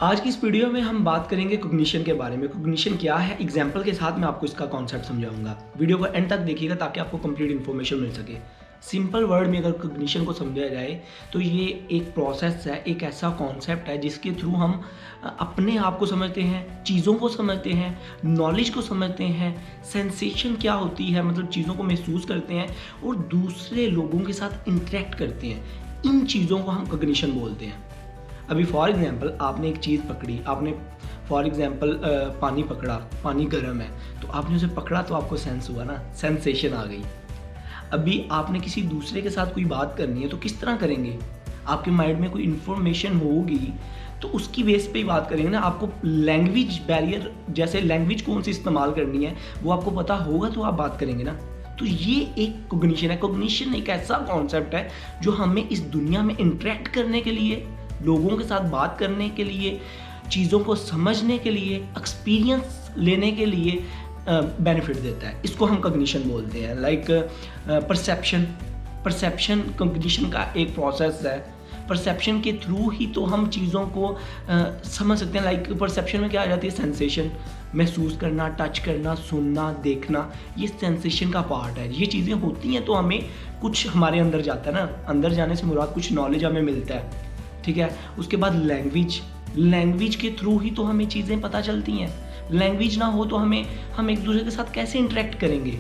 आज की इस वीडियो में हम बात करेंगे कॉग्निशन के बारे में। कॉग्निशन क्या है, एग्जाम्पल के साथ मैं आपको इसका कॉन्सेप्ट समझाऊंगा। वीडियो को एंड तक देखिएगा ताकि आपको कंप्लीट इन्फॉर्मेशन मिल सके। सिंपल वर्ड में अगर कॉग्निशन को समझा जाए तो ये एक प्रोसेस है, एक ऐसा कॉन्सेप्ट है जिसके थ्रू हम अपने आप को समझते हैं, चीज़ों को समझते हैं, नॉलेज को समझते हैं, सेंसेशन क्या होती है मतलब चीज़ों को महसूस करते हैं और दूसरे लोगों के साथ इंटरेक्ट करते हैं। इन चीज़ों को हम कॉग्निशन बोलते हैं। अभी फॉर एग्जांपल आपने एक चीज़ पकड़ी, आपने फॉर एग्जांपल पानी पकड़ा, पानी गर्म है तो आपने उसे पकड़ा तो आपको सेंस हुआ ना, सेंसेशन आ गई। अभी आपने किसी दूसरे के साथ कोई बात करनी है तो किस तरह करेंगे? आपके माइंड में कोई इन्फॉर्मेशन होगी तो उसकी बेस पे ही बात करेंगे ना। आपको लैंग्वेज बैरियर, जैसे लैंग्वेज कौन सी इस्तेमाल करनी है वो आपको पता होगा तो आप बात करेंगे ना। तो ये एक कॉग्निशन है। कॉग्निशन एक ऐसा कॉन्सेप्ट है जो हमें इस दुनिया में इंटरेक्ट करने के लिए, लोगों के साथ बात करने के लिए, चीज़ों को समझने के लिए, एक्सपीरियंस लेने के लिए बेनिफिट देता है। इसको हम कॉग्निशन बोलते हैं। लाइक परसेप्शन कॉग्निशन का एक प्रोसेस है। परसेप्शन के थ्रू ही तो हम चीज़ों को समझ सकते हैं। लाइक परसेप्शन में क्या आ जाती है? सेंसेशन, महसूस करना, टच करना, सुनना, देखना, ये सेंसेशन का पार्ट है। ये चीज़ें होती हैं तो हमें कुछ हमारे अंदर जाता है ना। अंदर जाने से मुराद कुछ नॉलेज हमें मिलता है, ठीक है। उसके बाद लैंग्वेज के थ्रू ही तो हमें चीज़ें पता चलती हैं। लैंग्वेज ना हो तो हम एक दूसरे के साथ कैसे इंटरेक्ट करेंगे?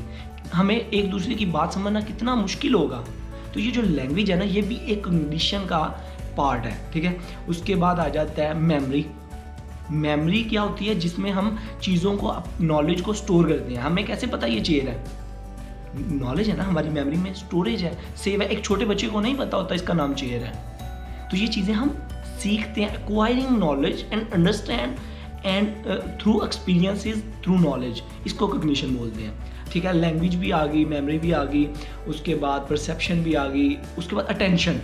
हमें एक दूसरे की बात समझना कितना मुश्किल होगा। तो ये जो लैंग्वेज है ना, ये भी एक कॉग्निशन का पार्ट है, ठीक है। उसके बाद आ जाता है मेमोरी क्या होती है? जिसमें हम चीज़ों को, नॉलेज को स्टोर करते हैं। हमें कैसे पता ये चेयर है? नॉलेज है ना, हमारी मेमोरी में स्टोरेज है, सेव है। एक छोटे बच्चे को नहीं पता होता इसका नाम चेयर है। तो ये चीज़ें हम सीखते हैं, acquiring knowledge and understand and through experiences through knowledge, इसको कॉग्निशन बोलते हैं, ठीक है। लैंग्वेज भी आ गई, मेमोरी भी आ गई, उसके बाद परसेप्शन भी आ गई, उसके बाद अटेंशन।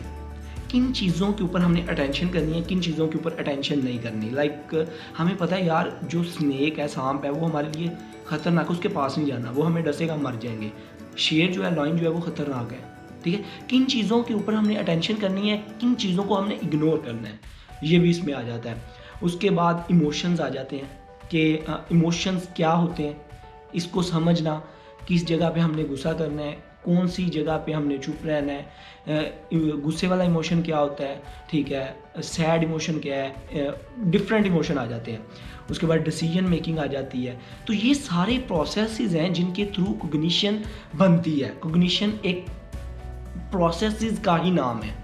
किन चीज़ों के ऊपर हमने अटेंशन करनी है, किन चीज़ों के ऊपर अटेंशन नहीं करनी। लाइक हमें पता है यार जो स्नेक है, सांप है, वो हमारे लिए ख़तरनाक है, उसके पास नहीं जाना, वो हमें डसेगा, मर जाएंगे। शेर जो है, लॉयन जो है, वो ख़तरनाक है, ठीक है। किन चीज़ों के ऊपर हमने अटेंशन करनी है, किन चीज़ों को हमने इग्नोर करना है, ये भी इसमें आ जाता है। उसके बाद इमोशंस आ जाते हैं कि इमोशंस क्या होते हैं, इसको समझना, किस जगह पे हमने गुस्सा करना है, कौन सी जगह पे हमने चुप रहना है, गुस्से वाला इमोशन क्या होता है, ठीक है, सैड इमोशन क्या है, डिफरेंट इमोशन आ जाते हैं। उसके बाद डिसीजन मेकिंग आ जाती है। तो ये सारे प्रोसेसेस हैं जिनके थ्रू कॉग्निशन बनती है। कॉग्निशन एक प्रोसेसेस का ही नाम है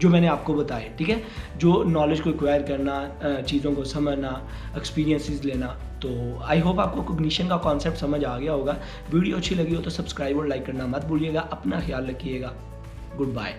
जो मैंने आपको बताया, ठीक है। जो नॉलेज को एक्वायर करना, चीज़ों को समझना, एक्सपीरियंसेस लेना। तो आई होप आपको कॉग्निशन का कॉन्सेप्ट समझ आ गया होगा। वीडियो अच्छी लगी हो तो सब्सक्राइब और लाइक करना मत भूलिएगा। अपना ख्याल रखिएगा। Good bye.